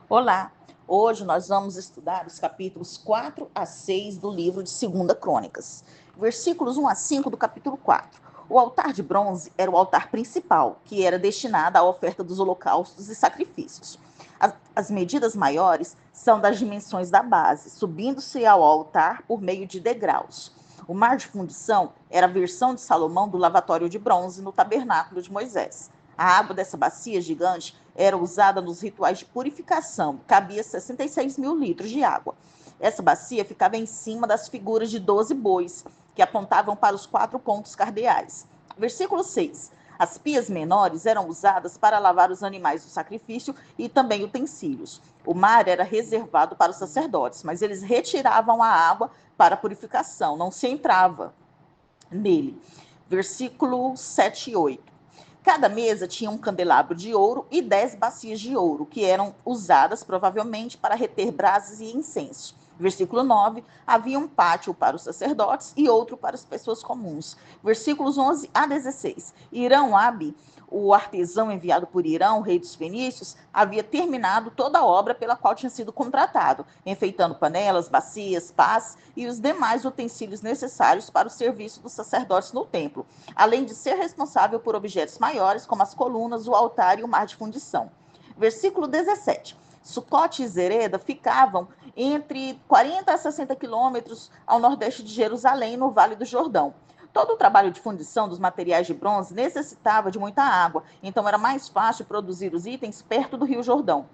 Olá! Hoje nós vamos estudar os capítulos 4 a 6 do livro de 2 Crônicas, versículos 1 a 5 do capítulo 4. O altar de bronze era o altar principal, que era destinado à oferta dos holocaustos e sacrifícios. As medidas maiores são das dimensões da base, subindo-se ao altar por meio de degraus. O mar de fundição era a versão de Salomão do lavatório de bronze no tabernáculo de Moisés. A água dessa bacia gigante era usada nos rituais de purificação, cabia 66 mil litros de água. Essa bacia ficava em cima das figuras de 12 bois, que apontavam para os 4 pontos cardeais. Versículo 6. As pias menores eram usadas para lavar os animais do sacrifício e também utensílios. O mar era reservado para os sacerdotes, mas eles retiravam a água para a purificação, não se entrava nele. Versículo 7 e 8. Cada mesa tinha um candelabro de ouro e 10 bacias de ouro, que eram usadas provavelmente para reter brasas e incenso. Versículo 9, havia um pátio para os sacerdotes e outro para as pessoas comuns. Versículos 11 a 16. Irão-Abi, o artesão enviado por Irão, rei dos fenícios, havia terminado toda a obra pela qual tinha sido contratado, enfeitando panelas, bacias, pás e os demais utensílios necessários para o serviço dos sacerdotes no templo, além de ser responsável por objetos maiores, como as colunas, o altar e o mar de fundição. Versículo 17. Sucote e Zereda ficavam entre 40 a 60 quilômetros ao nordeste de Jerusalém, no Vale do Jordão. Todo o trabalho de fundição dos materiais de bronze necessitava de muita água, então era mais fácil produzir os itens perto do Rio Jordão.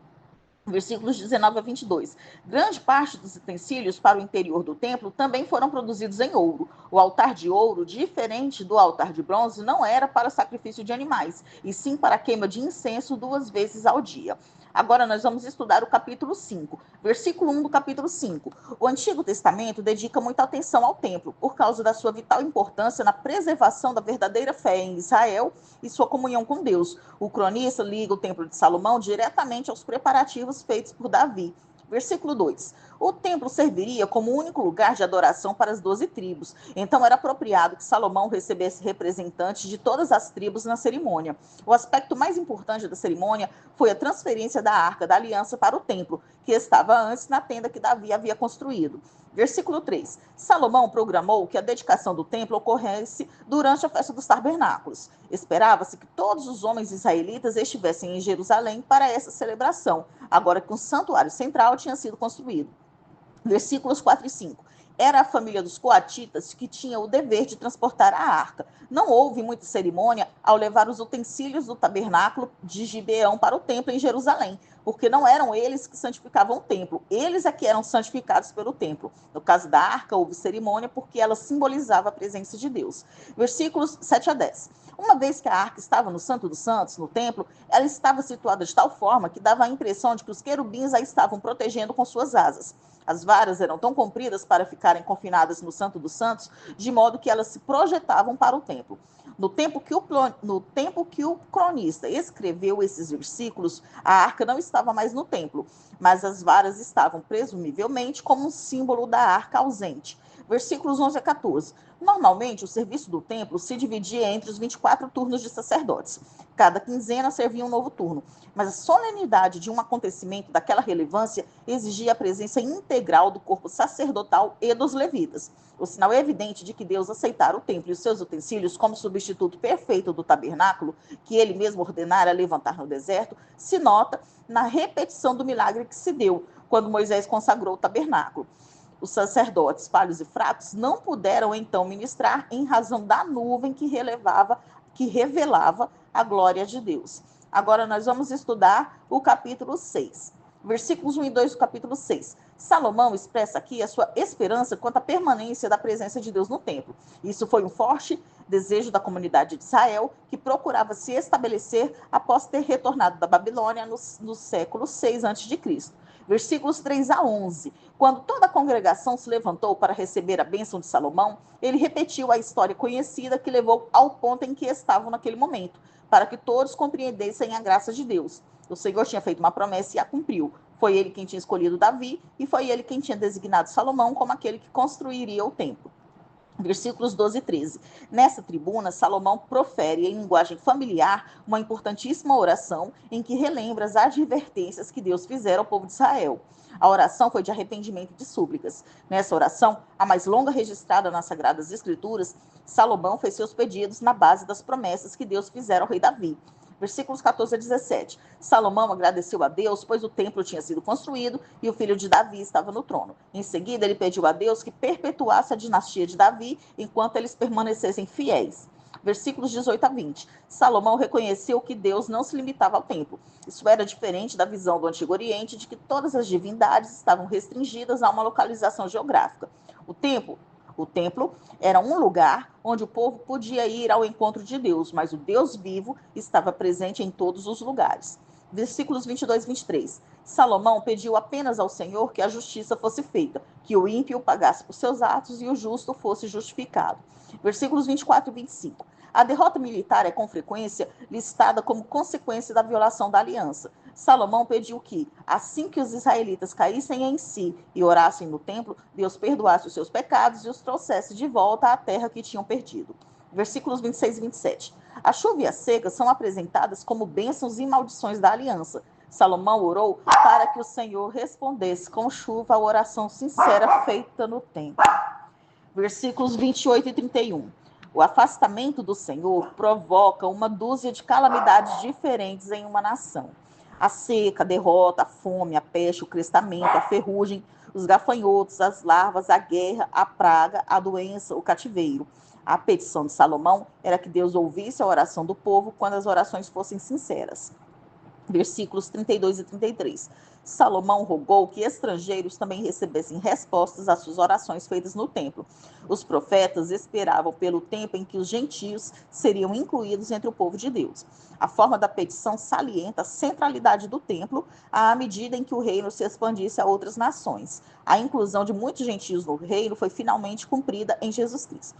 Versículos 19 a 22. Grande parte dos utensílios para o interior do templo também foram produzidos em ouro. O altar de ouro, diferente do altar de bronze, não era para sacrifício de animais, e sim para a queima de incenso 2 vezes ao dia. Agora nós vamos estudar o capítulo 5, versículo 1 do capítulo 5. O Antigo Testamento dedica muita atenção ao templo, por causa da sua vital importância na preservação da verdadeira fé em Israel e sua comunhão com Deus. O cronista liga o templo de Salomão diretamente aos preparativos feitos por Davi. Versículo 2. O templo serviria como único lugar de adoração para as 12 tribos. Então era apropriado que Salomão recebesse representantes de todas as tribos na cerimônia. O aspecto mais importante da cerimônia foi a transferência da Arca da Aliança para o templo, que estava antes na tenda que Davi havia construído. Versículo 3. Salomão programou que a dedicação do templo ocorresse durante a festa dos tabernáculos. Esperava-se que todos os homens israelitas estivessem em Jerusalém para essa celebração, agora que um santuário central tinha sido construído. Versículos 4 e 5. Era a família dos coatitas que tinha o dever de transportar a arca. Não houve muita cerimônia ao levar os utensílios do tabernáculo de Gibeão para o templo em Jerusalém, porque não eram eles que santificavam o templo, eles é que eram santificados pelo templo. No caso da arca, houve cerimônia porque ela simbolizava a presença de Deus. Versículos 7 a 10. Uma vez que a arca estava no Santo dos Santos, no templo, ela estava situada de tal forma que dava a impressão de que os querubins a estavam protegendo com suas asas. As varas eram tão compridas para ficarem confinadas no Santo dos Santos, de modo que elas se projetavam para o templo. No tempo que o cronista escreveu esses versículos, a arca não estava mais no templo, mas as varas estavam presumivelmente como um símbolo da arca ausente. Versículos 11 a 14. Normalmente, o serviço do templo se dividia entre os 24 turnos de sacerdotes. Cada quinzena servia um novo turno, mas a solenidade de um acontecimento daquela relevância exigia a presença integral do corpo sacerdotal e dos levitas. O sinal evidente de que Deus aceitara o templo e os seus utensílios como substituto perfeito do tabernáculo, que ele mesmo ordenara levantar no deserto, se nota na repetição do milagre que se deu quando Moisés consagrou o tabernáculo. Os sacerdotes, falhos e fracos, não puderam então ministrar em razão da nuvem que revelava a glória de Deus. Agora nós vamos estudar o capítulo 6, versículos 1 e 2 do capítulo 6. Salomão expressa aqui a sua esperança quanto à permanência da presença de Deus no templo. Isso foi um forte desejo da comunidade de Israel, que procurava se estabelecer após ter retornado da Babilônia no século 6 a.C. Versículos 3 a 11. Quando toda a congregação se levantou para receber a bênção de Salomão, ele repetiu a história conhecida que levou ao ponto em que estavam naquele momento, para que todos compreendessem a graça de Deus. O Senhor tinha feito uma promessa e a cumpriu. Foi ele quem tinha escolhido Davi e foi ele quem tinha designado Salomão como aquele que construiria o templo. Versículos 12 e 13. Nessa tribuna, Salomão profere em linguagem familiar uma importantíssima oração em que relembra as advertências que Deus fizera ao povo de Israel. A oração foi de arrependimento e de súplicas. Nessa oração, a mais longa registrada nas Sagradas Escrituras, Salomão fez seus pedidos na base das promessas que Deus fizera ao rei Davi. Versículos 14 a 17. Salomão agradeceu a Deus, pois o templo tinha sido construído e o filho de Davi estava no trono. Em seguida, ele pediu a Deus que perpetuasse a dinastia de Davi enquanto eles permanecessem fiéis. Versículos 18 a 20. Salomão reconheceu que Deus não se limitava ao templo. Isso era diferente da visão do Antigo Oriente de que todas as divindades estavam restringidas a uma localização geográfica. O templo era um lugar onde o povo podia ir ao encontro de Deus, mas o Deus vivo estava presente em todos os lugares. Versículos 22 e 23. Salomão pediu apenas ao Senhor que a justiça fosse feita, que o ímpio pagasse por seus atos e o justo fosse justificado. Versículos 24 e 25. A derrota militar é com frequência listada como consequência da violação da aliança. Salomão pediu que, assim que os israelitas caíssem em si e orassem no templo, Deus perdoasse os seus pecados e os trouxesse de volta à terra que tinham perdido. Versículos 26 e 27. A chuva e a seca são apresentadas como bênçãos e maldições da aliança. Salomão orou para que o Senhor respondesse com chuva a oração sincera feita no templo. Versículos 28 e 31. O afastamento do Senhor provoca uma dúzia de calamidades diferentes em uma nação. A seca, a derrota, a fome, a peste, o crestamento, a ferrugem, os gafanhotos, as larvas, a guerra, a praga, a doença, o cativeiro. A petição de Salomão era que Deus ouvisse a oração do povo quando as orações fossem sinceras. Versículos 32 e 33. Salomão rogou que estrangeiros também recebessem respostas às suas orações feitas no templo. Os profetas esperavam pelo tempo em que os gentios seriam incluídos entre o povo de Deus. A forma da petição salienta a centralidade do templo à medida em que o reino se expandisse a outras nações. A inclusão de muitos gentios no reino foi finalmente cumprida em Jesus Cristo.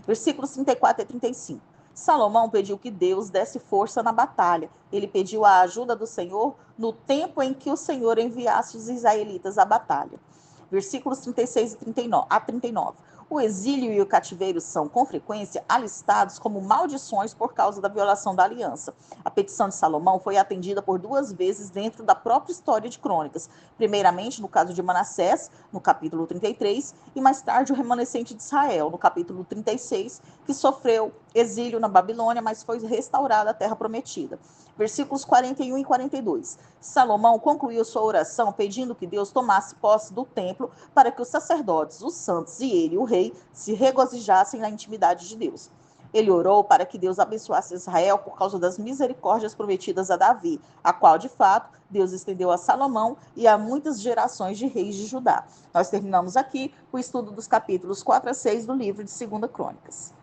Versículos 34 e 35. Salomão pediu que Deus desse força na batalha. Ele pediu a ajuda do Senhor no tempo em que o Senhor enviasse os israelitas à batalha. Versículos 36 a 39. O exílio e o cativeiro são, com frequência, alistados como maldições por causa da violação da aliança. A petição de Salomão foi atendida por 2 vezes dentro da própria história de Crônicas. Primeiramente, no caso de Manassés, no capítulo 33, e mais tarde o remanescente de Israel, no capítulo 36, que sofreu exílio na Babilônia, mas foi restaurada a terra prometida. Versículos 41 e 42. Salomão concluiu sua oração pedindo que Deus tomasse posse do templo para que os sacerdotes, os santos e ele, o rei, se regozijassem na intimidade de Deus. Ele orou para que Deus abençoasse Israel por causa das misericórdias prometidas a Davi, a qual, de fato, Deus estendeu a Salomão e a muitas gerações de reis de Judá. Nós terminamos aqui o estudo dos capítulos 4 a 6 do livro de 2 Crônicas.